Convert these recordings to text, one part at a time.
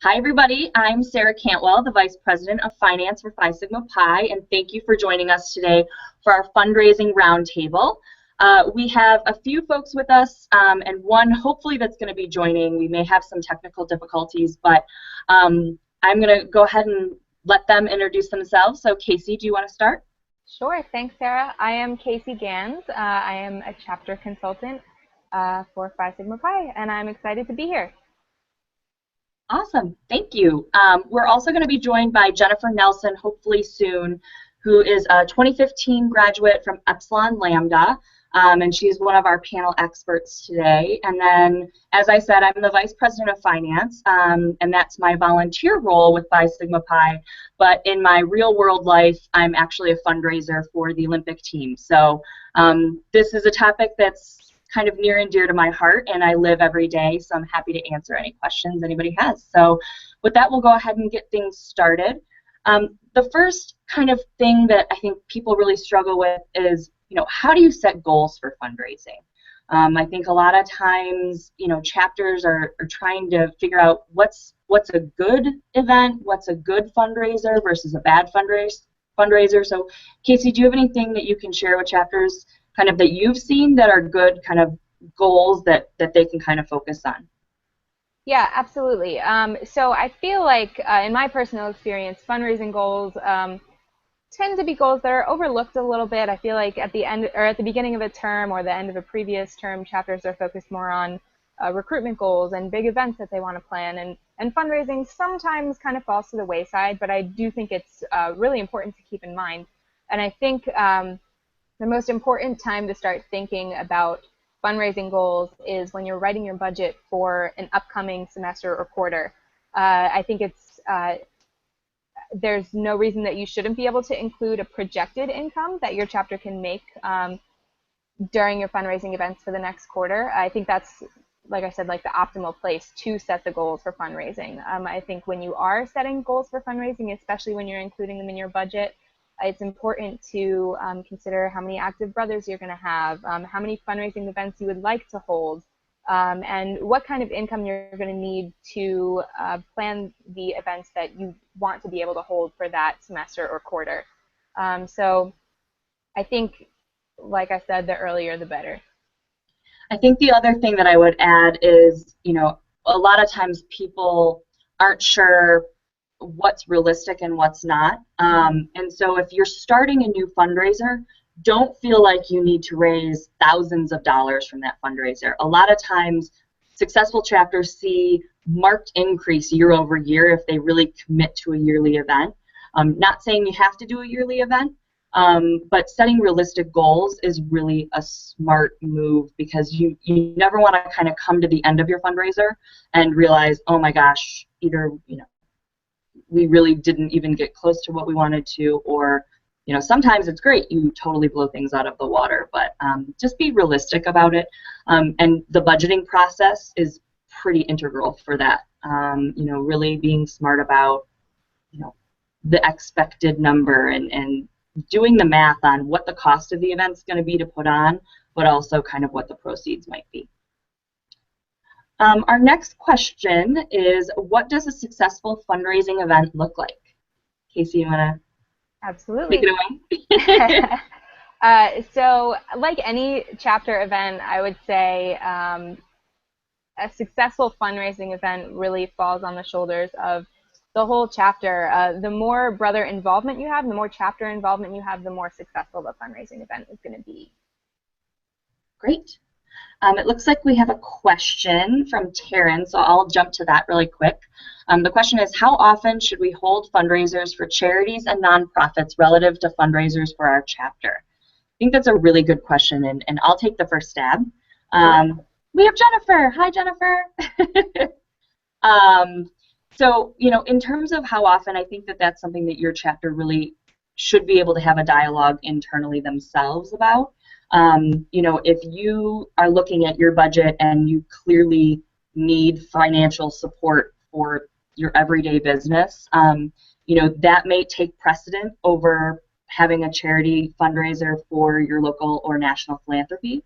Hi everybody, I'm Sarah Cantwell, the Vice President of Finance for Phi Sigma Pi, and thank you for joining us today for our Fundraising Roundtable. We have a few folks with us, and one hopefully that's going to be joining. We may have some technical difficulties, but I'm going to go ahead and let them introduce themselves. So Casey, do you want to start? Sure, thanks Sarah. I am Casey Gans. I am a chapter consultant for Phi Sigma Pi, and I'm excited to be here. Awesome, thank you. We're also going to be joined by Jennifer Nelson, hopefully soon, who is a 2015 graduate from Epsilon Lambda, and she's one of our panel experts today. And then, as I said, I'm the Vice President of Finance, and that's my volunteer role with Phi Sigma Pi, but in my real world life, I'm actually a fundraiser for the Olympic team. So this is a topic that's kind of near and dear to my heart, and I live every day, so I'm happy to answer any questions anybody has. So with that, we'll go ahead and get things started. The first kind of thing that I think people really struggle with is, how do you set goals for fundraising? I think a lot of times, chapters are trying to figure out what's a good event, what's a good fundraiser versus a bad fundraiser. So Casey, do you have anything that you can share with chapters kind of that you've seen that are good kind of goals that they can kind of focus on? Yeah, absolutely. So I feel like in my personal experience, fundraising goals tend to be goals that are overlooked a little bit. I feel like at the end or at the beginning of a term or the end of a previous term, chapters are focused more on recruitment goals and big events that they want to plan, and fundraising sometimes kind of falls to the wayside, but I do think it's really important to keep in mind. And I think the most important time to start thinking about fundraising goals is when you're writing your budget for an upcoming semester or quarter. I think there's no reason that you shouldn't be able to include a projected income that your chapter can make during your fundraising events for the next quarter. I think that's, like I said, like the optimal place to set the goals for fundraising. I think when you are setting goals for fundraising, especially when you're including them in your budget, it's important to consider how many active brothers you're going to have, how many fundraising events you would like to hold, and what kind of income you're going to need to plan the events that you want to be able to hold for that semester or quarter. So I think, like I said, the earlier the better. I think the other thing that I would add is, a lot of times people aren't sure what's realistic and what's not. And so if you're starting a new fundraiser, don't feel like you need to raise thousands of dollars from that fundraiser. A lot of times successful chapters see marked increase year over year if they really commit to a yearly event. Not saying you have to do a yearly event, but setting realistic goals is really a smart move, because you never want to kind of come to the end of your fundraiser and realize, oh my gosh, either we really didn't even get close to what we wanted to, or sometimes it's great, you totally blow things out of the water, but just be realistic about it. And the budgeting process is pretty integral for that. Really being smart about the expected number and doing the math on what the cost of the event's going to be to put on, but also kind of what the proceeds might be. Our next question is, what does a successful fundraising event look like? Casey, you want to Absolutely. take it away? So like any chapter event, I would say a successful fundraising event really falls on the shoulders of the whole chapter. The more brother involvement you have, the more chapter involvement you have, the more successful the fundraising event is going to be. Great. It looks like we have a question from Taryn, so I'll jump to that really quick. The question is, how often should we hold fundraisers for charities and nonprofits relative to fundraisers for our chapter? I think that's a really good question, and I'll take the first stab. We have Jennifer. Hi, Jennifer. So, in terms of how often, I think that's something that your chapter really should be able to have a dialogue internally themselves about. If you are looking at your budget and you clearly need financial support for your everyday business, that may take precedent over having a charity fundraiser for your local or national philanthropy.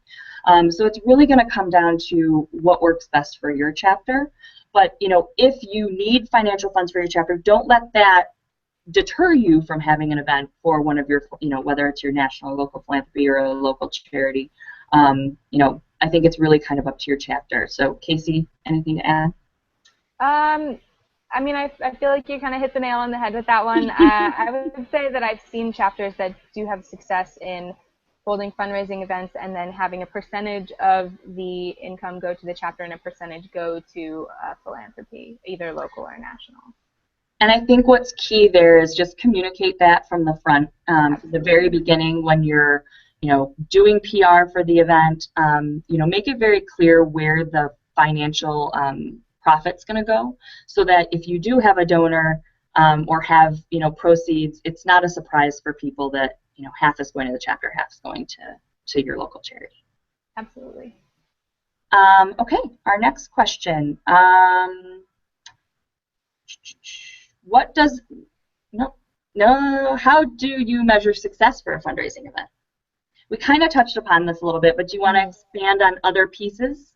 So it's really going to come down to what works best for your chapter. But if you need financial funds for your chapter, don't let that deter you from having an event for one of your, whether it's your national or local philanthropy or a local charity. I think it's really kind of up to your chapter. So Casey, anything to add? I mean, I feel like you kind of hit the nail on the head with that one. I would say that I've seen chapters that do have success in holding fundraising events and then having a percentage of the income go to the chapter and a percentage go to philanthropy, either local or national. And I think what's key there is just communicate that from the front, from the very beginning when you're, doing PR for the event. Make it very clear where the financial profit's going to go, so that if you do have a donor or have, proceeds, it's not a surprise for people that, half is going to the chapter, half is going to your local charity. Absolutely. Okay, our next question. How do you measure success for a fundraising event? We kind of touched upon this a little bit, but do you want to expand on other pieces?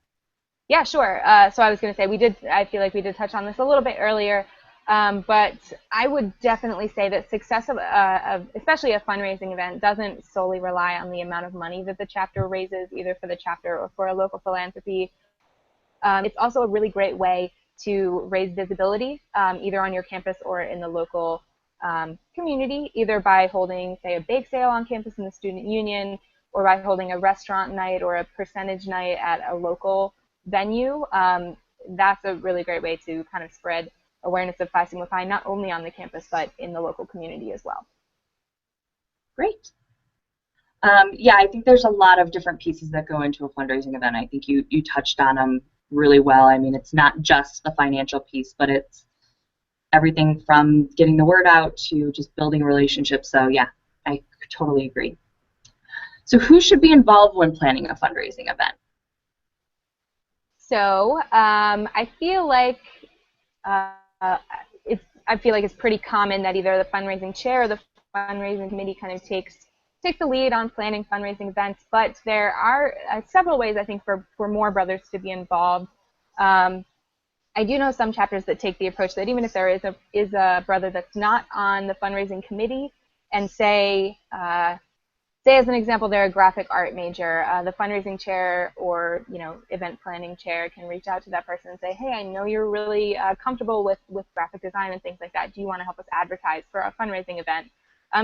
Yeah, sure. So I was going to say I feel like we did touch on this a little bit earlier, but I would definitely say that success of especially a fundraising event doesn't solely rely on the amount of money that the chapter raises, either for the chapter or for a local philanthropy. It's also a really great way to raise visibility, either on your campus or in the local community, either by holding, say, a bake sale on campus in the student union, or by holding a restaurant night or a percentage night at a local venue. That's a really great way to kind of spread awareness of Phi Sigma Pi, not only on the campus, but in the local community as well. Great. Yeah, I think there's a lot of different pieces that go into a fundraising event. I think you touched on them really well. I mean, it's not just the financial piece, but it's everything from getting the word out to just building relationships. So yeah, I totally agree. So who should be involved when planning a fundraising event? So I feel like it's pretty common that either the fundraising chair or the fundraising committee kind of takes the lead on planning fundraising events, but there are several ways, I think, for more brothers to be involved. I do know some chapters that take the approach that even if there is a brother that's not on the fundraising committee, and say as an example, they're a graphic art major, the fundraising chair or event planning chair can reach out to that person and say, hey, I know you're really comfortable with graphic design and things like that. Do you want to help us advertise for a fundraising event?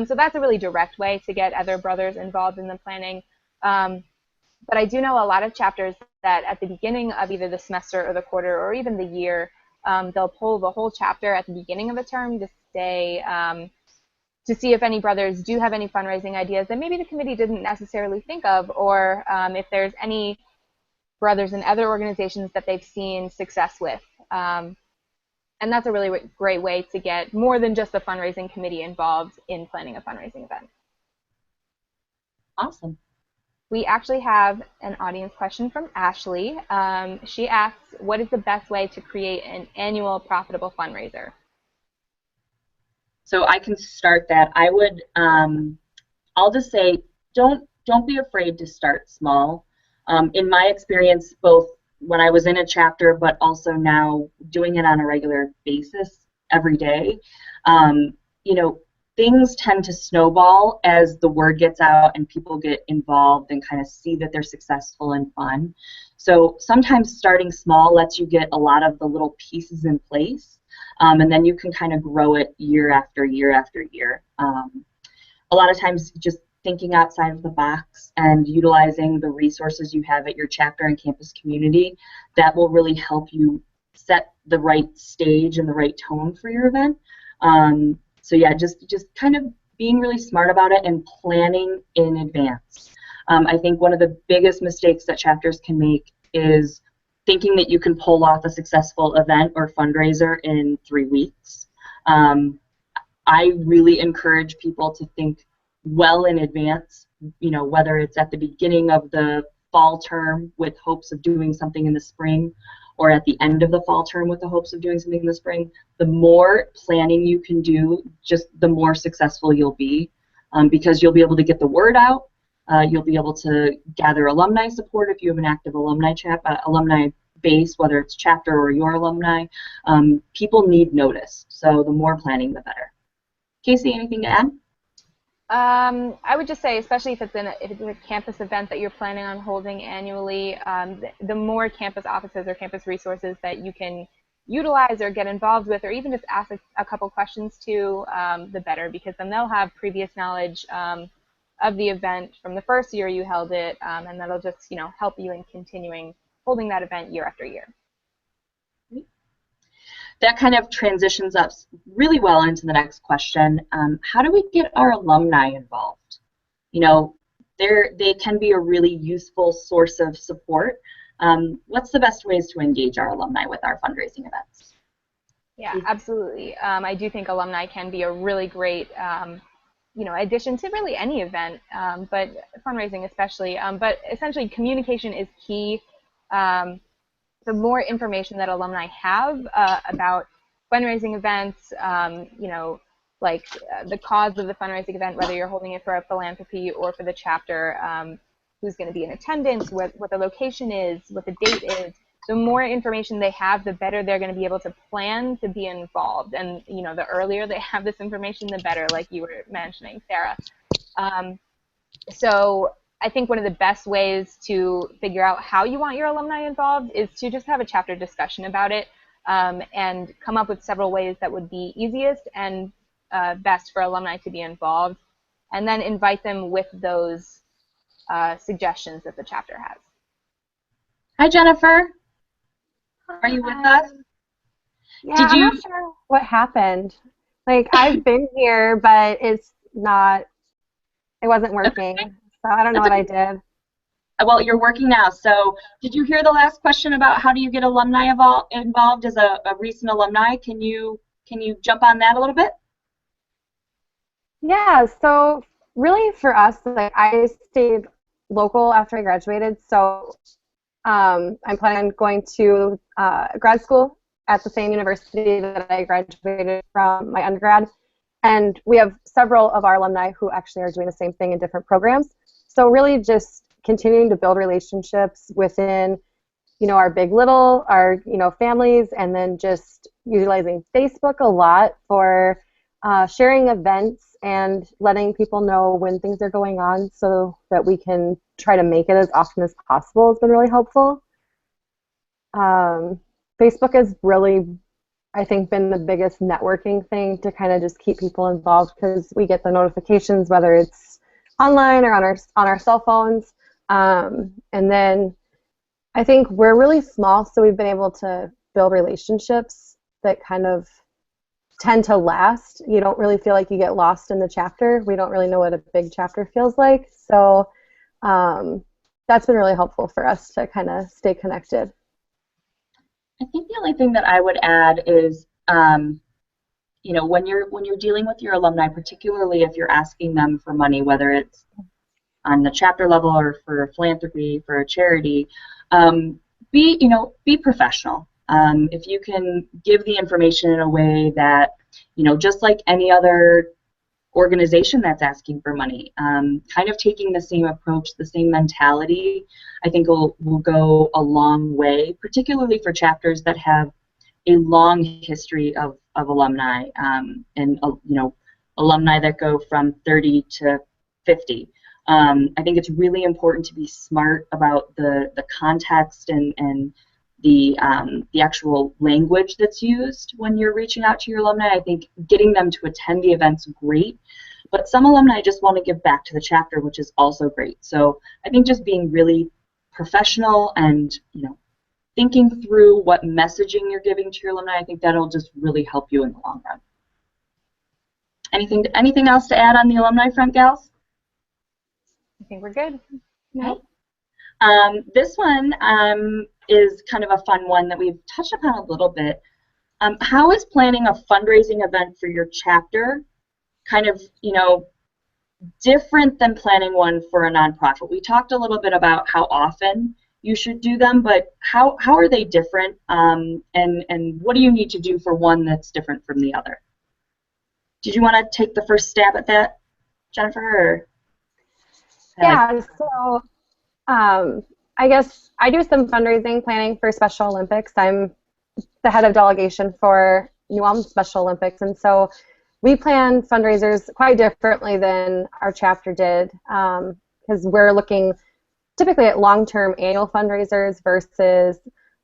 So that's a really direct way to get other brothers involved in the planning. But I do know a lot of chapters that at the beginning of either the semester or the quarter or even the year, they'll pull the whole chapter at the beginning of a term to say, to see if any brothers do have any fundraising ideas that maybe the committee didn't necessarily think of, or if there's any brothers in other organizations that they've seen success with. And that's a really great way to get more than just the fundraising committee involved in planning a fundraising event. Awesome. We actually have an audience question from Ashley. She asks, what is the best way to create an annual profitable fundraiser? So I can start that. I would, I'll just say, don't be afraid to start small. In my experience, both when I was in a chapter, but also now doing it on a regular basis every day, things tend to snowball as the word gets out and people get involved and kind of see that they're successful and fun. So sometimes starting small lets you get a lot of the little pieces in place, and then you can kind of grow it year after year after year. A lot of times just thinking outside of the box and utilizing the resources you have at your chapter and campus community, that will really help you set the right stage and the right tone for your event. So yeah, just kind of being really smart about it and planning in advance. I think one of the biggest mistakes that chapters can make is thinking that you can pull off a successful event or fundraiser in 3 weeks. I really encourage people to think well in advance, whether it's at the beginning of the fall term with hopes of doing something in the spring, or at the end of the fall term with the hopes of doing something in the spring. The more planning you can do, just the more successful you'll be. because you'll be able to get the word out. You'll be able to gather alumni support if you have an active alumni base, whether it's chapter or your alumni. People need notice, so the more planning, the better. Casey, anything to add? I would just say, especially if it's a campus event that you're planning on holding annually, the more campus offices or campus resources that you can utilize or get involved with, or even just ask a couple questions to, the better, because then they'll have previous knowledge of the event from the first year you held it, and that'll just help you in continuing holding that event year after year. That kind of transitions us really well into the next question. How do we get our alumni involved? They can be a really useful source of support. What's the best ways to engage our alumni with our fundraising events? Yeah, absolutely. I do think alumni can be a really great addition to really any event, but fundraising especially. But essentially, communication is key. The more information that alumni have about fundraising events, like the cause of the fundraising event, whether you're holding it for a philanthropy or for the chapter, who's going to be in attendance, what the location is, what the date is, the more information they have, the better they're going to be able to plan to be involved. And, the earlier they have this information, the better, like you were mentioning, Sarah. So I think one of the best ways to figure out how you want your alumni involved is to just have a chapter discussion about it, and come up with several ways that would be easiest and best for alumni to be involved, and then invite them with those suggestions that the chapter has. Hi, Jennifer. Are you with us? Yeah, I'm not sure what happened. Like, I've been here, but it wasn't working. So I don't know what I did. Well, you're working now. So did you hear the last question about how do you get alumni involved as a recent alumni? Can you jump on that a little bit? Yeah, so really for us, like, I stayed local after I graduated, so I'm planning on going to grad school at the same university that I graduated from my undergrad, and we have several of our alumni who actually are doing the same thing in different programs. So really just continuing to build relationships within, our big little, our, families, and then just utilizing Facebook a lot for sharing events and letting people know when things are going on so that we can try to make it as often as possible has been really helpful. Facebook has really, I think, been the biggest networking thing to kind of just keep people involved, because we get the notifications whether it's online or on our cell phones. And then I think we're really small, so we've been able to build relationships that kind of tend to last. You don't really feel like you get lost in the chapter. We don't really know what a big chapter feels like. So that's been really helpful for us to kind of stay connected. I think the only thing that I would add is, when you're dealing with your alumni, particularly if you're asking them for money, whether it's on the chapter level or for philanthropy, for a charity, be professional. If you can give the information in a way that, just like any other organization that's asking for money, kind of taking the same approach, the same mentality, I think will go a long way, particularly for chapters that have a long history of alumni, and alumni that go from 30 to 50. I think it's really important to be smart about the context and the actual language that's used when you're reaching out to your alumni. I think getting them to attend the event's great, but some alumni just want to give back to the chapter, which is also great. So I think just being really professional and thinking through what messaging you're giving to your alumni, I think that'll just really help you in the long run. Anything else to add on the alumni front, gals? I think we're good. Okay. This one is kind of a fun one that we've touched upon a little bit. How is planning a fundraising event for your chapter kind of, different than planning one for a nonprofit? We talked a little bit about how often you should do them, but how are they different, and what do you need to do for one that's different from the other? Did you want to take the first stab at that? Jennifer? Yeah, so I guess I do some fundraising planning for Special Olympics. I'm the head of delegation for New Ulm Special Olympics, and so we plan fundraisers quite differently than our chapter did, because we're looking typically at long-term annual fundraisers versus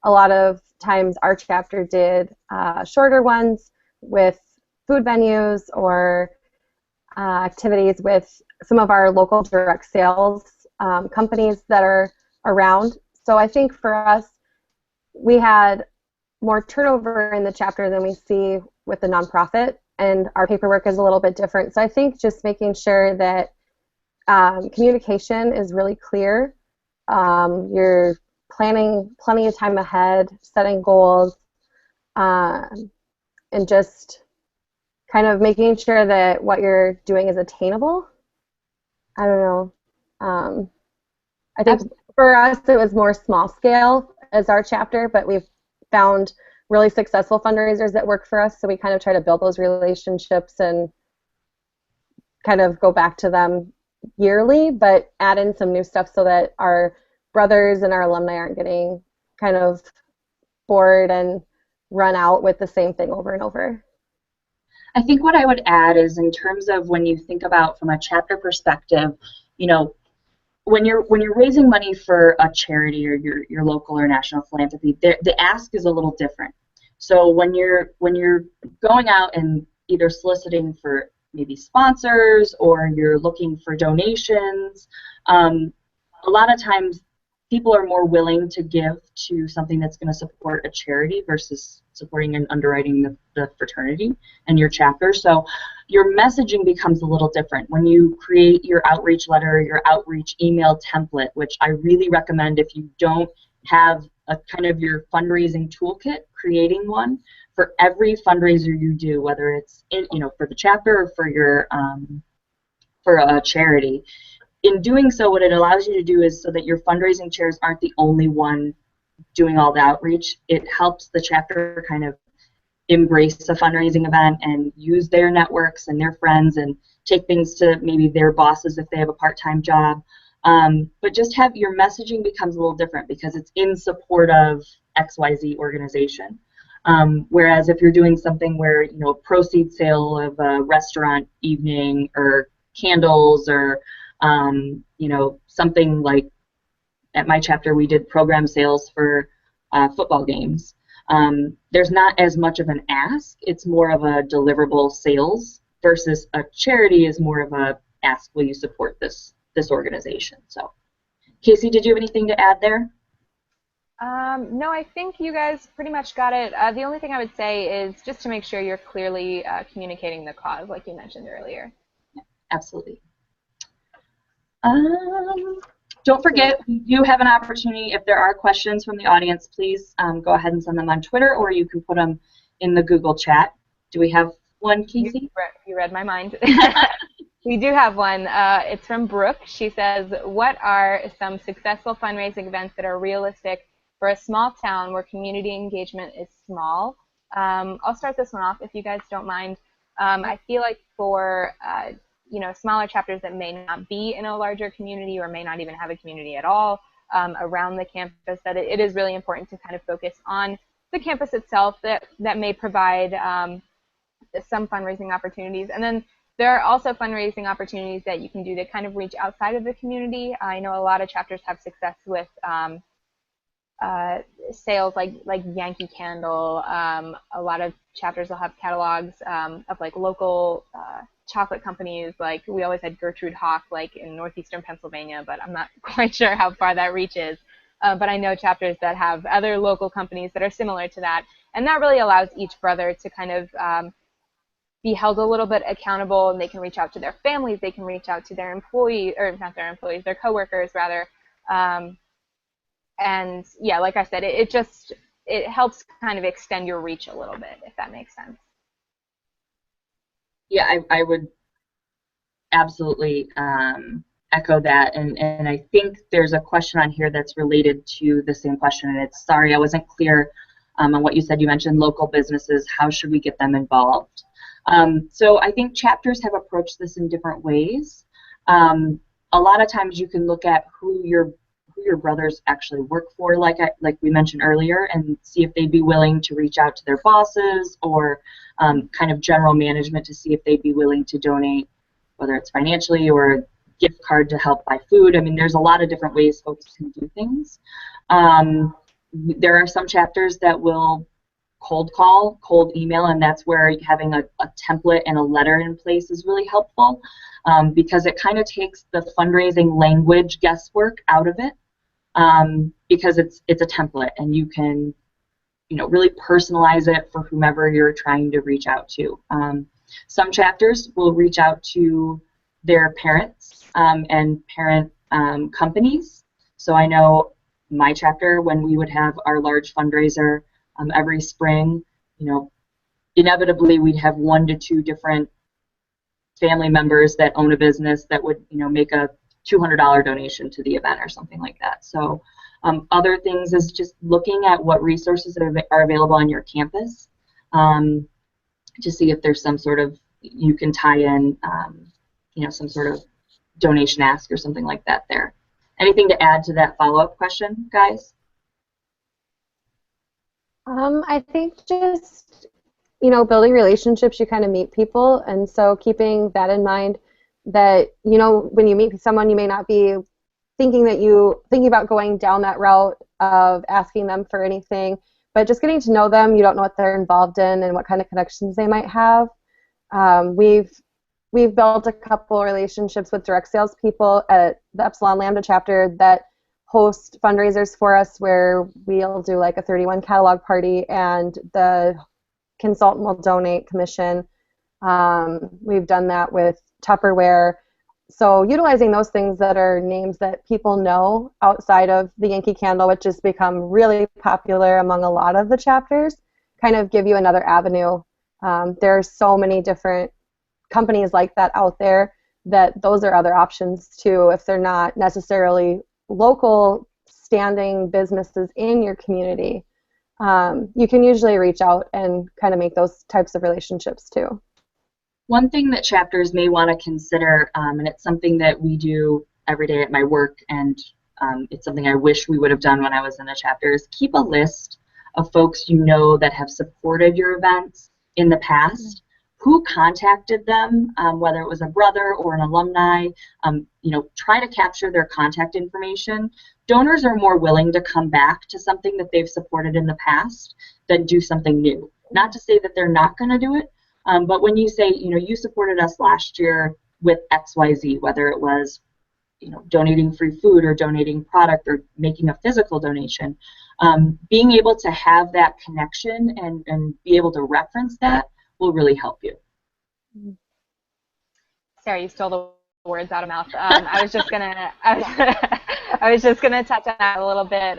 a lot of times our chapter did shorter ones with food venues or activities with some of our local direct sales companies that are around. So I think for us, we had more turnover in the chapter than we see with the nonprofit, and our paperwork is a little bit different. So I think just making sure that communication is really clear. You're planning plenty of time ahead, setting goals, and just kind of making sure that what you're doing is attainable. I don't know. I think for us it was more small scale as our chapter, but we've found really successful fundraisers that work for us, so we kind of try to build those relationships and kind of go back to them yearly, but add in some new stuff so that our brothers and our alumni aren't getting kind of bored and run out with the same thing over and over. I think what I would add is, in terms of when you think about from a chapter perspective, you know, when you're raising money for a charity or your local or national philanthropy, the ask is a little different. So when you're going out and either soliciting for maybe sponsors or you're looking for donations, a lot of times people are more willing to give to something that's going to support a charity versus supporting and underwriting the fraternity and your chapter. So your messaging becomes a little different when you create your outreach letter, your outreach email template, which I really recommend if you don't have a kind of your fundraising toolkit, creating one for every fundraiser you do, whether it's for the chapter or for your for a charity. In doing so, what it allows you to do is so that your fundraising chairs aren't the only one doing all the outreach. It helps the chapter kind of embrace a fundraising event and use their networks and their friends and take things to maybe their bosses if they have a part-time job. But just have your messaging becomes a little different because it's in support of XYZ organization. Whereas if you're doing something where, proceed sale of a restaurant evening or candles or something like at my chapter we did program sales for football games. There's not as much of an ask. It's more of a deliverable sales versus a charity is more of a ask, will you support this organization? So, Casey, did you have anything to add there? No, I think you guys pretty much got it. The only thing I would say is just to make sure you're clearly communicating the cause, like you mentioned earlier. Yeah, absolutely. Don't forget, we do have an opportunity. If there are questions from the audience, please go ahead and send them on Twitter, or you can put them in the Google chat. Do we have one, Casey? You read my mind. We do have one. It's from Brooke. She says, what are some successful fundraising events that are realistic for a small town where community engagement is small? I'll start this one off if you guys don't mind. I feel like for smaller chapters that may not be in a larger community or may not even have a community at all around the campus, that it is really important to kind of focus on the campus itself that may provide some fundraising opportunities. And then there are also fundraising opportunities that you can do to kind of reach outside of the community. I know a lot of chapters have success with sales like Yankee Candle. A lot of chapters will have catalogs of like local chocolate companies. Like we always had Gertrude Hawk like in northeastern Pennsylvania, but I'm not quite sure how far that reaches. But I know chapters that have other local companies that are similar to that, and that really allows each brother to kind of be held a little bit accountable, and they can reach out to their families, they can reach out to their employees, or not their employees, their coworkers rather. And yeah, like I said, it helps kind of extend your reach a little bit, if that makes sense. Yeah, I would absolutely echo that, and I think there's a question on here that's related to the same question, and it's, sorry, I wasn't clear on what you said. You mentioned local businesses. How should we get them involved? So I think chapters have approached this in different ways. A lot of times you can look at who your brothers actually work for, like we mentioned earlier, and see if they'd be willing to reach out to their bosses or kind of general management to see if they'd be willing to donate, whether it's financially or a gift card to help buy food. I mean, there's a lot of different ways folks can do things. There are some chapters that will cold call, cold email, and that's where having a template and a letter in place is really helpful, because it kind of takes the fundraising language guesswork out of it, because it's a template and you can really personalize it for whomever you're trying to reach out to. Some chapters will reach out to their parents and parent companies. So I know my chapter, when we would have our large fundraiser every spring, inevitably we'd have 1 to 2 different family members that own a business that would make a $200 donation to the event or something like that. So other things is just looking at what resources are available on your campus to see if there's some sort of, you can tie in some sort of donation ask or something like that there. Anything to add to that follow-up question, guys? I think just, building relationships, you kind of meet people, and so keeping that in mind that, when you meet someone, you may not be thinking about going down that route of asking them for anything, but just getting to know them. You don't know what they're involved in and what kind of connections they might have. We've built a couple relationships with direct sales people at the Epsilon Lambda chapter that host fundraisers for us, where we'll do like a 31 catalog party and the consultant will donate commission. We've done that with Tupperware. So utilizing those things that are names that people know outside of the Yankee Candle, which has become really popular among a lot of the chapters, kind of give you another avenue. There are so many different companies like that out there that those are other options too, if they're not necessarily local standing businesses in your community. You can usually reach out and kind of make those types of relationships too. One thing that chapters may want to consider, and it's something that we do every day at my work, and it's something I wish we would have done when I was in a chapter, is keep a list of folks that have supported your events in the past. Who contacted them, whether it was a brother or an alumni. Try to capture their contact information. Donors are more willing to come back to something that they've supported in the past than do something new. Not to say that they're not going to do it, but when you say, you supported us last year with XYZ, whether it was, donating free food or donating product or making a physical donation, being able to have that connection and be able to reference that will really help you. Sarah, you stole the words out of mouth. I was just gonna touch on that a little bit.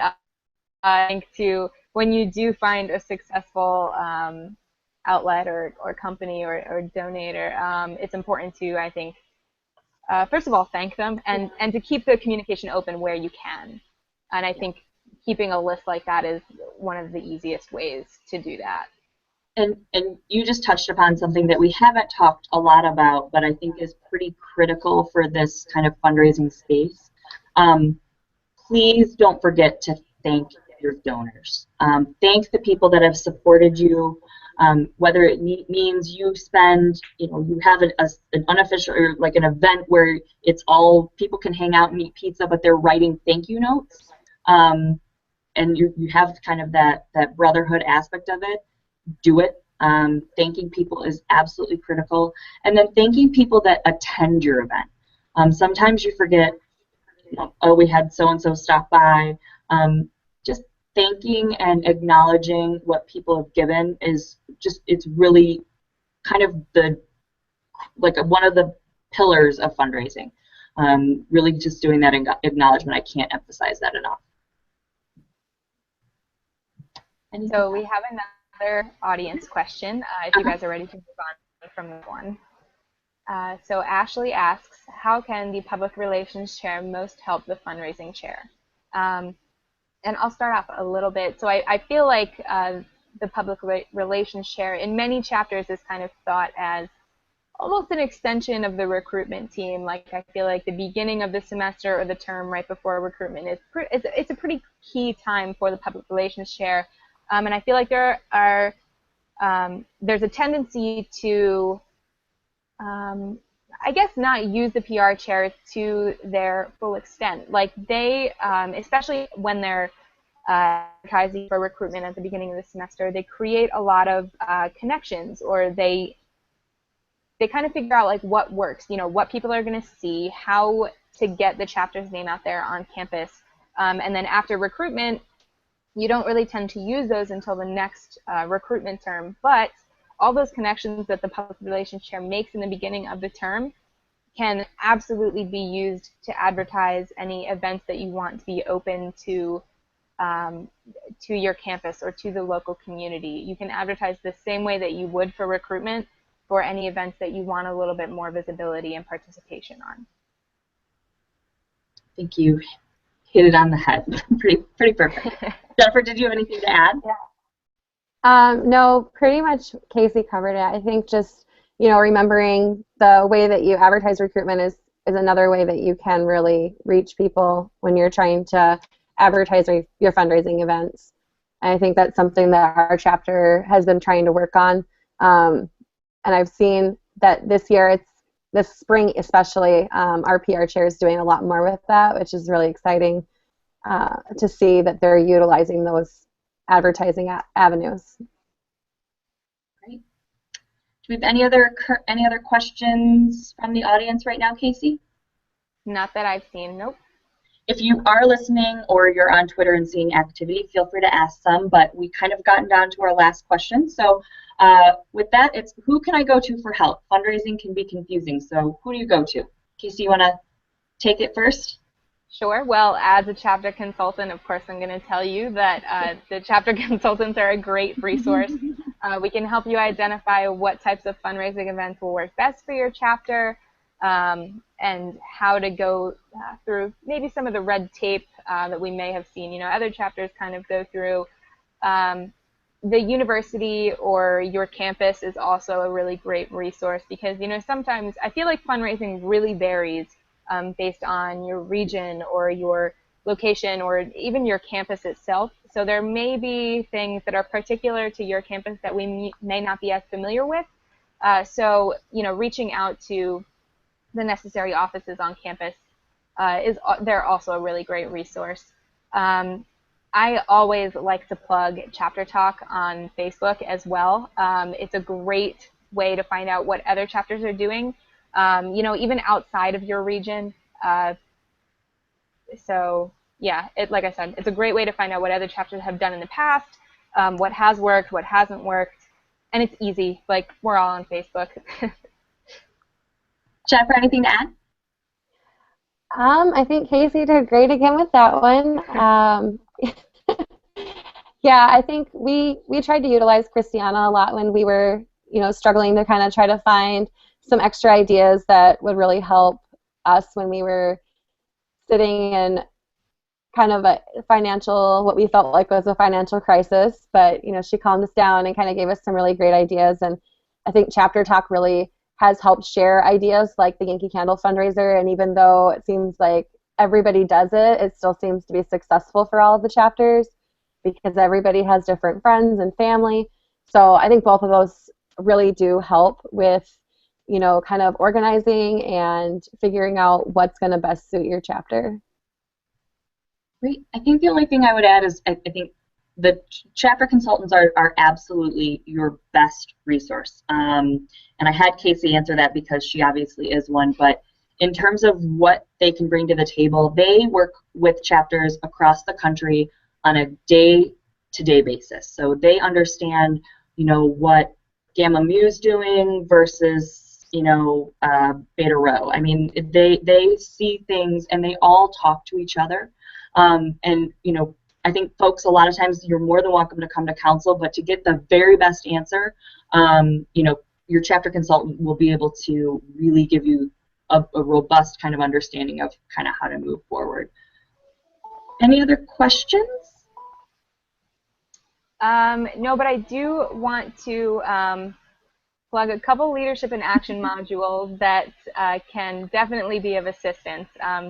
I think too, when you do find a successful outlet or company or donator, it's important to, I think, first of all, thank them and to keep the communication open where you can. And I think keeping a list like that is one of the easiest ways to do that. And you just touched upon something that we haven't talked a lot about, but I think is pretty critical for this kind of fundraising space. Please don't forget to thank your donors. Thank the people that have supported you, whether it means you spend, you have an unofficial, or like an event where it's all, people can hang out and eat pizza, but they're writing thank you notes. And you have kind of that brotherhood aspect of it. Do it. Thanking people is absolutely critical. And then thanking people that attend your event. Sometimes you forget, oh, we had so-and-so stop by. Just thanking and acknowledging what people have given is just, it's really kind of one of the pillars of fundraising. Really just doing that acknowledgement. I can't emphasize that enough. So we have another audience question, if you guys are ready to move on from this one. So Ashley asks, how can the public relations chair most help the fundraising chair? And I'll start off a little bit. So I feel like the public relations chair in many chapters is kind of thought as almost an extension of the recruitment team. Like, I feel like the beginning of the semester or the term right before recruitment is it's a pretty key time for the public relations chair, and I feel like there's a tendency to I guess not use the PR chair to their full extent. Like, they, especially when they're advertising for recruitment at the beginning of the semester, they create a lot of connections, or they kind of figure out like what works, what people are going to see, how to get the chapter's name out there on campus. And then after recruitment, you don't really tend to use those until the next recruitment term. But all those connections that the public relations chair makes in the beginning of the term can absolutely be used to advertise any events that you want to be open to your campus or to the local community. You can advertise the same way that you would for recruitment for any events that you want a little bit more visibility and participation on. I think you hit it on the head. pretty perfect. Jennifer, did you have anything to add? Yeah. No, pretty much Casey covered it. I think just, remembering the way that you advertise recruitment is another way that you can really reach people when you're trying to advertise your fundraising events. And I think that's something that our chapter has been trying to work on. And I've seen that this spring especially, our PR chair is doing a lot more with that, which is really exciting to see that they're utilizing those advertising avenues. Great. Do we have any other questions from the audience right now, Casey? Not that I've seen, nope. If you are listening or you're on Twitter and seeing activity, feel free to ask some, but we kind of gotten down to our last question. So with that, it's who can I go to for help? Fundraising can be confusing, so who do you go to? Casey, you want to take it first? Sure. Well, as a chapter consultant, of course, I'm going to tell you that the chapter consultants are a great resource. We can help you identify what types of fundraising events will work best for your chapter, and how to go through maybe some of the red tape that we may have seen. Other chapters kind of go through. The university or your campus is also a really great resource because, sometimes I feel like fundraising really varies based on your region or your location or even your campus itself. So there may be things that are particular to your campus that we may not be as familiar with. So, reaching out to the necessary offices on campus they're also a really great resource. I always like to plug Chapter Talk on Facebook as well. It's a great way to find out what other chapters are doing, even outside of your region. So yeah, like I said, it's a great way to find out what other chapters have done in the past, what has worked, what hasn't worked, and it's easy. Like, we're all on Facebook. Jennifer, anything to add? I think Casey did great again with that one. Yeah, I think we tried to utilize Christiana a lot when we were, struggling to kind of try to find some extra ideas that would really help us when we were sitting in kind of what we felt like was a financial crisis. But, she calmed us down and kind of gave us some really great ideas. And I think Chapter Talk really has helped share ideas like the Yankee Candle fundraiser, and even though it seems like everybody does it, it still seems to be successful for all of the chapters because everybody has different friends and family. So I think both of those really do help with, kind of organizing and figuring out what's going to best suit your chapter. Great. I think the only thing I would add is I think the chapter consultants are absolutely your best resource. And I had Casey answer that because she obviously is one, but in terms of what they can bring to the table, they work with chapters across the country on a day-to-day basis. So they understand, what Gamma Mu's doing versus, Beta Rho. I mean, they see things and they all talk to each other. And, I think folks, a lot of times you're more than welcome to come to council, but to get the very best answer, your chapter consultant will be able to really give you a robust kind of understanding of kind of how to move forward. Any other questions? No, but I do want to plug a couple leadership in action modules that can definitely be of assistance.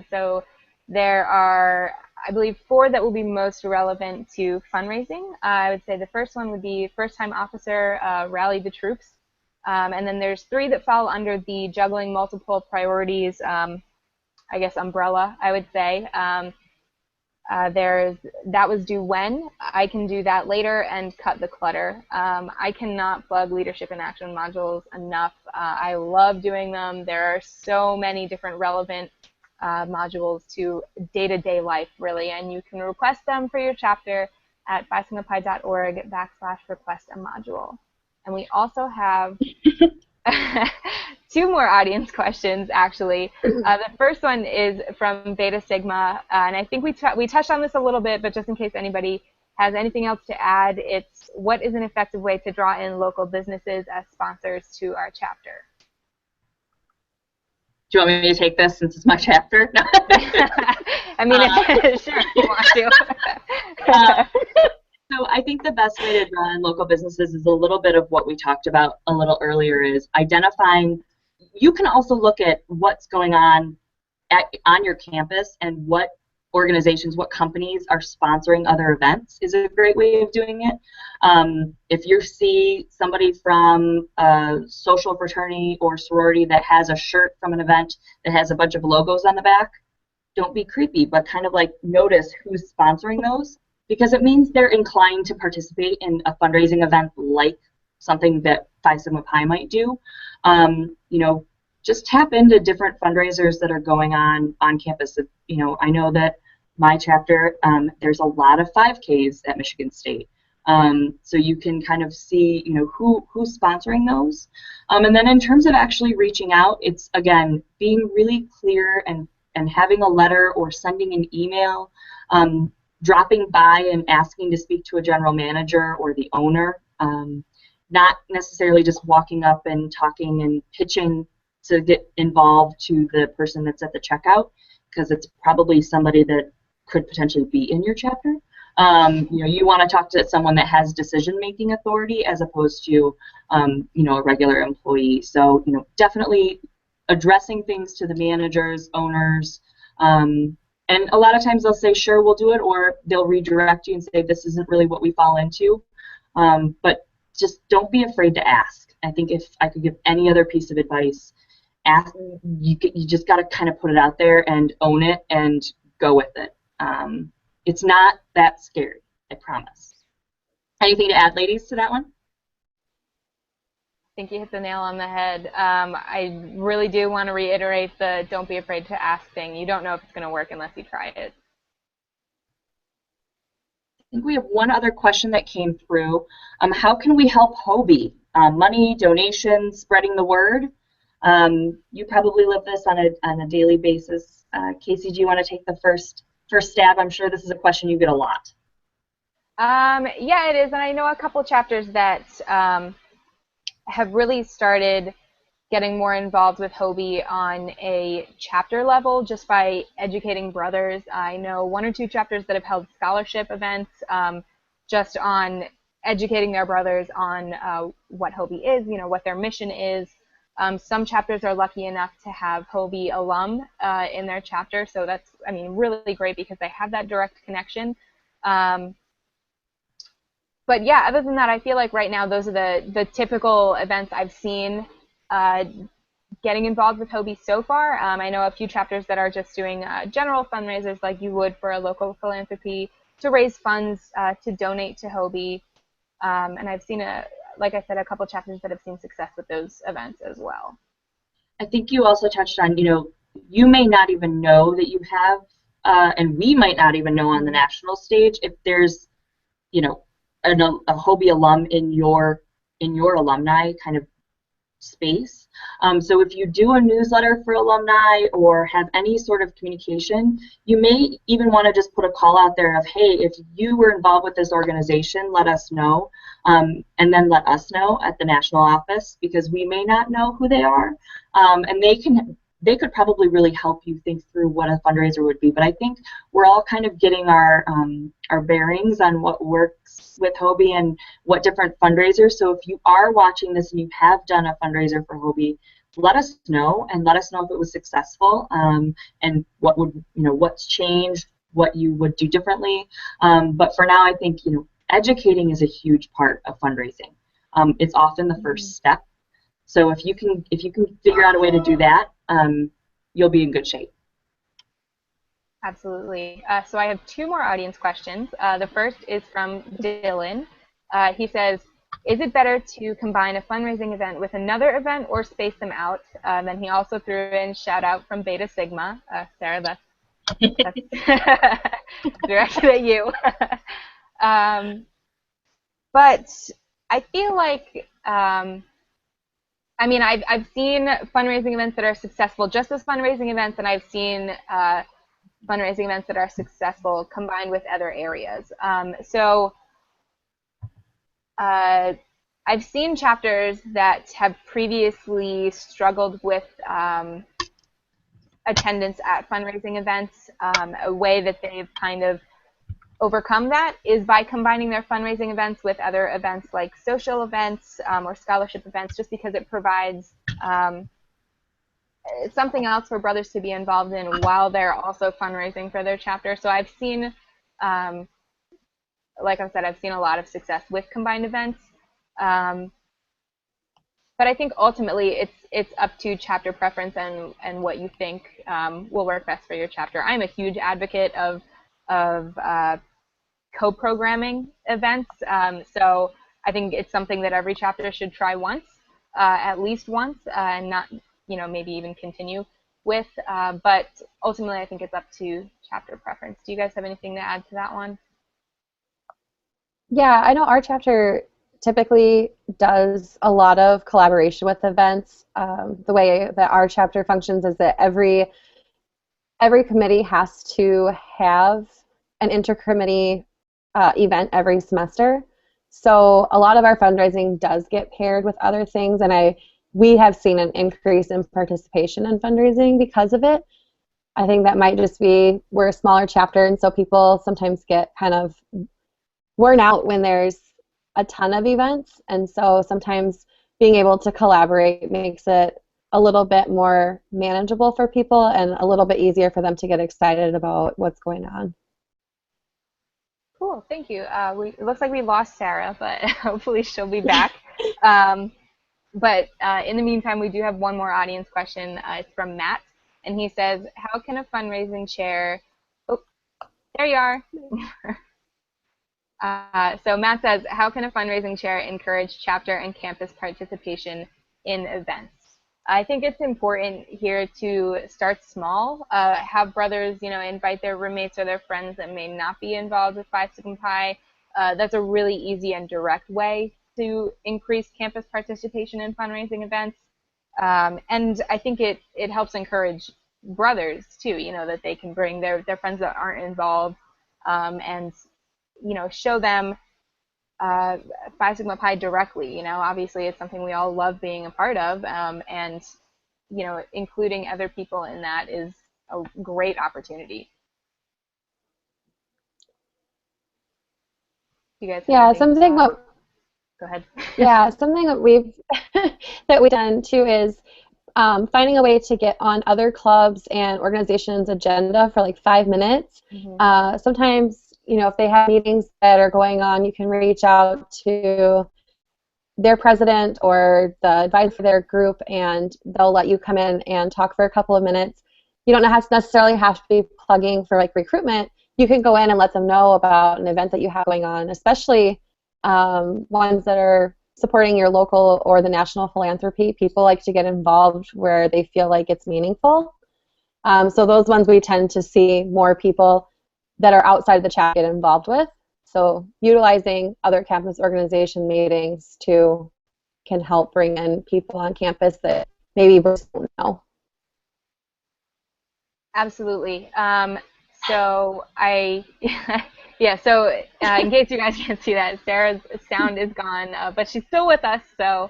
So there are, I believe, 4 that will be most relevant to fundraising. I would say the first one would be first time officer, rally the troops. And then there's 3 that fall under the juggling multiple priorities, I guess, umbrella, I would say. That was due when. I can do that later and cut the clutter. I cannot plug leadership in action modules enough. I love doing them. There are so many different relevant modules to day-to-day life, really, and you can request them for your chapter at phisigmapi.org/request a module. And we also have 2 more audience questions, actually. The first one is from Beta Sigma, and I think we touched on this a little bit, but just in case anybody has anything else to add, it's what is an effective way to draw in local businesses as sponsors to our chapter? Do you want me to take this since it's my chapter? No. I mean, sure, if you want to. So I think the best way to draw in local businesses is a little bit of what we talked about a little earlier, is identifying. You can also look at what's going on on your campus and what organizations, what companies are sponsoring other events is a great way of doing it. If you see somebody from a social fraternity or sorority that has a shirt from an event that has a bunch of logos on the back, don't be creepy, but kind of like notice who's sponsoring those, because it means they're inclined to participate in a fundraising event like something that Phi Sigma Pi might do. You know, just tap into different fundraisers that are going on campus. You know, I know that my chapter, there's a lot of 5Ks at Michigan State. So you can kind of see, you know, who's sponsoring those. And then in terms of actually reaching out, it's, again, being really clear and having a letter or sending an email, dropping by and asking to speak to a general manager or the owner, not necessarily just walking up and talking and pitching to get involved to the person that's at the checkout, because it's probably somebody that could potentially be in your chapter. You know, you want to talk to someone that has decision-making authority as opposed to, you know, a regular employee. So, you know, definitely addressing things to the managers, owners, and a lot of times they'll say, sure, we'll do it, or they'll redirect you and say, this isn't really what we fall into. But just don't be afraid to ask. I think if I could give any other piece of advice, ask. You just got to kind of put it out there and own it and go with it. It's not that scary, I promise. Anything to add, ladies, to that one? I think you hit the nail on the head. I really do want to reiterate the don't be afraid to ask thing. You don't know if it's going to work unless you try it. I think we have one other question that came through. How can we help Hobie? Money, donations, spreading the word. You probably live this on a daily basis. Casey, do you want to take the first stab? I'm sure this is a question you get a lot. Yeah, it is, and I know a couple chapters that have really started getting more involved with Hobie on a chapter level just by educating brothers. I know 1 or 2 chapters that have held scholarship events just on educating their brothers on what Hobie is, you know, what their mission is. Some chapters are lucky enough to have Hobie alum in their chapter, so that's, I mean, really great because they have that direct connection. But yeah, other than that, I feel like right now those are the typical events I've seen getting involved with Hobie so far. I know a few chapters that are just doing general fundraisers like you would for a local philanthropy to raise funds to donate to Hobie. And I've seen, like I said, a couple chapters that have seen success with those events as well. I think you also touched on, you know, you may not even know that you have, and we might not even know on the national stage if there's, you know, a Hobie alum in your alumni kind of space. So if you do a newsletter for alumni or have any sort of communication, you may even want to just put a call out there of, hey, if you were involved with this organization, let us know, and then let us know at the national office, because we may not know who they are, and they can they could probably really help you think through what a fundraiser would be. But I think we're all kind of getting our bearings on what works with Hobie and what different fundraisers. So if you are watching this and you have done a fundraiser for Hobie, let us know, and let us know if it was successful, and what would, what's changed, what you would do differently. But for now, I think, educating is a huge part of fundraising. It's often the first step. So if you can figure out a way to do that, you'll be in good shape. Absolutely. So I have two more audience questions. The first is from Dylan. He says, is it better to combine a fundraising event with another event or space them out? Then he also threw in shout out from Beta Sigma. Sarah, that's directed at you. But I feel like, I've seen fundraising events that are successful just as fundraising events, and I've seen fundraising events that are successful combined with other areas. I've seen chapters that have previously struggled with attendance at fundraising events. A way that they've kind of overcome that is by combining their fundraising events with other events like social events or scholarship events, just because it provides something else for brothers to be involved in while they're also fundraising for their chapter. So I've seen, like I said, I've seen a lot of success with combined events. But I think ultimately it's up to chapter preference and what you think will work best for your chapter. I'm a huge advocate of co-programming events. So I think it's something that every chapter should try once, at least once, and not, maybe even continue with. But ultimately, I think it's up to chapter preference. Do you guys have anything to add to that one? Yeah, I know our chapter typically does a lot of collaboration with events. The way that our chapter functions is that every committee has to have an intercommittee event every semester. So a lot of our fundraising does get paired with other things, and we have seen an increase in participation in fundraising because of it. I think that might just be we're a smaller chapter, and so people sometimes get kind of worn out when there's a ton of events, and so sometimes being able to collaborate makes it a little bit more manageable for people and a little bit easier for them to get excited about what's going on. Cool, thank you. It looks like we lost Sarah, but hopefully she'll be back. But in the meantime, we do have one more audience question. It's from Matt, and he says, how can a fundraising chair... Oh, there you are. So Matt says, how can a fundraising chair encourage chapter and campus participation in events? I think it's important here to start small, have brothers, invite their roommates or their friends that may not be involved with Phi Sigma Pi. That's a really easy and direct way to increase campus participation in fundraising events. And I think it helps encourage brothers too, that they can bring their friends that aren't involved and show them Phi Sigma Pi directly. Obviously it's something we all love being a part of, and including other people in that is a great opportunity. You guys have something go ahead. Yeah, something that we've done too is finding a way to get on other clubs and organizations' agenda for like 5 minutes. Mm-hmm. Sometimes, if they have meetings that are going on, you can reach out to their president or the advisor for their group, and they'll let you come in and talk for a couple of minutes. You don't necessarily have to be plugging for like recruitment. You can go in and let them know about an event that you have going on, especially ones that are supporting your local or the national philanthropy. People like to get involved where they feel like it's meaningful. So those ones we tend to see more people that are outside of the chat get involved with. So utilizing other campus organization meetings too can help bring in people on campus that maybe don't know. Absolutely. So in case you guys can't see that, Sarah's sound is gone, but she's still with us. So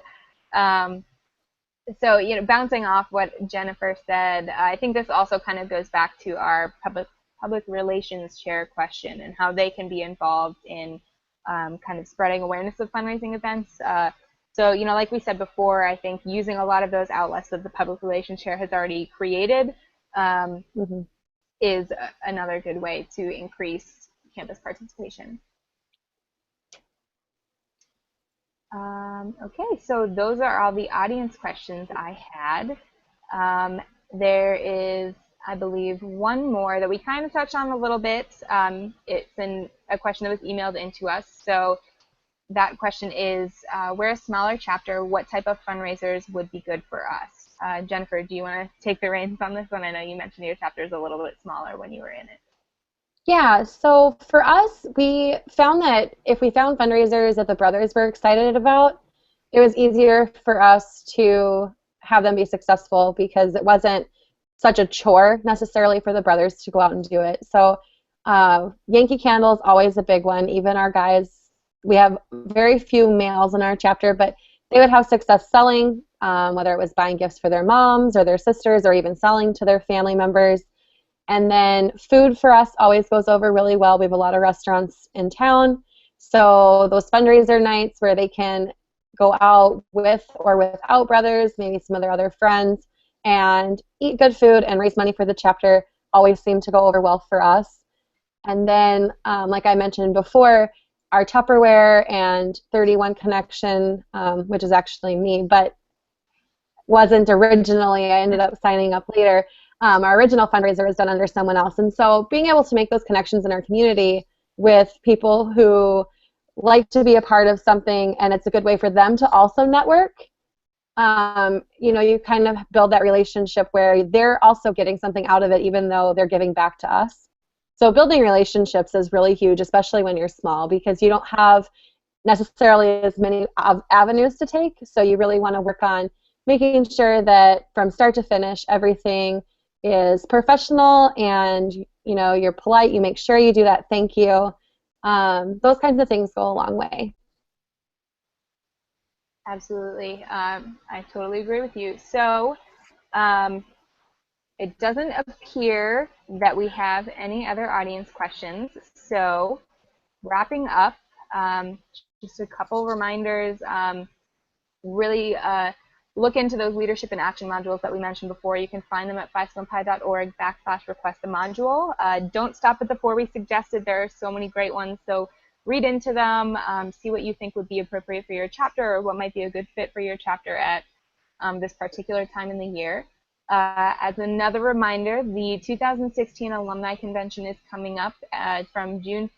So, bouncing off what Jennifer said, I think this also kind of goes back to our public relations chair question and how they can be involved in kind of spreading awareness of fundraising events. So, like we said before, I think using a lot of those outlets that the public relations chair has already created is another good way to increase campus participation. Okay, so those are all the audience questions I had. There is, I believe, one more that we kind of touched on a little bit. It's a question that was emailed into us. So that question is, we're a smaller chapter. What type of fundraisers would be good for us? Jennifer, do you want to take the reins on this one? I know you mentioned your chapter is a little bit smaller when you were in it. Yeah, so for us, we found that if we found fundraisers that the brothers were excited about, it was easier for us to have them be successful because it wasn't such a chore necessarily for the brothers to go out and do it. So Yankee Candle is always a big one. Even our guys, we have very few males in our chapter, but they would have success selling, whether it was buying gifts for their moms or their sisters or even selling to their family members. And then food for us always goes over really well. We have a lot of restaurants in town. So those fundraiser nights where they can go out with or without brothers, maybe some of their other friends, and eat good food and raise money for the chapter always seem to go over well for us. And then, like I mentioned before, our Tupperware and 31 Connection, which is actually me, but wasn't originally, I ended up signing up later. Our original fundraiser was done under someone else. And so being able to make those connections in our community with people who like to be a part of something, and it's a good way for them to also network, you kind of build that relationship where they're also getting something out of it even though they're giving back to us. So building relationships is really huge, especially when you're small, because you don't have necessarily as many avenues to take. So you really want to work on making sure that from start to finish, everything is professional and you're polite. You make sure you do that thank you. Those kinds of things go a long way. Absolutely. I totally agree with you. So it doesn't appear that we have any other audience questions. So wrapping up, just a couple reminders. Really look into those leadership and action modules that we mentioned before. You can find them at phismapi.org/request-a-module. Don't stop at the 4 we suggested. There are so many great ones. So read into them, see what you think would be appropriate for your chapter or what might be a good fit for your chapter at this particular time in the year. As another reminder, the 2016 Alumni Convention is coming up from June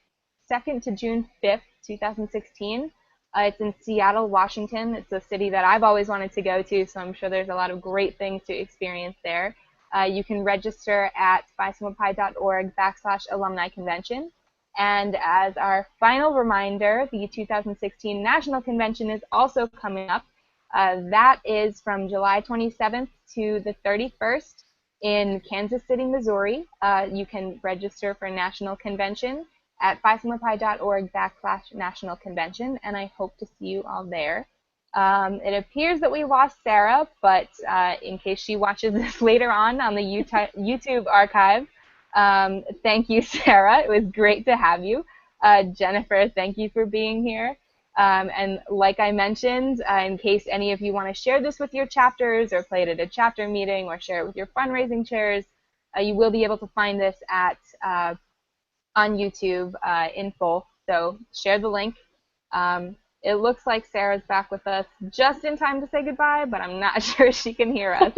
2nd to June 5th, 2016. It's in Seattle, Washington. It's a city that I've always wanted to go to, so I'm sure there's a lot of great things to experience there. You can register at phismapi.org/alumni convention. And as our final reminder, the 2016 National Convention is also coming up. That is from July 27th to the 31st in Kansas City, Missouri. You can register for National Convention at phismapi.org/national convention, and I hope to see you all there. It appears that we lost Sarah, but in case she watches this later on the YouTube archive, thank you, Sarah. It was great to have you. Jennifer, thank you for being here. And like I mentioned, in case any of you want to share this with your chapters or play it at a chapter meeting or share it with your fundraising chairs, you will be able to find this at on YouTube in full. So share the link. It looks like Sarah's back with us just in time to say goodbye, but I'm not sure she can hear us.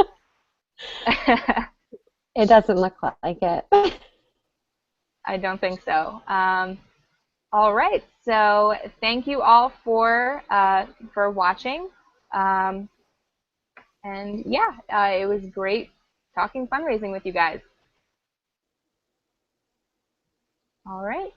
It doesn't look like it. I don't think so. All right, so thank you all for watching. And yeah, it was great talking fundraising with you guys. All right.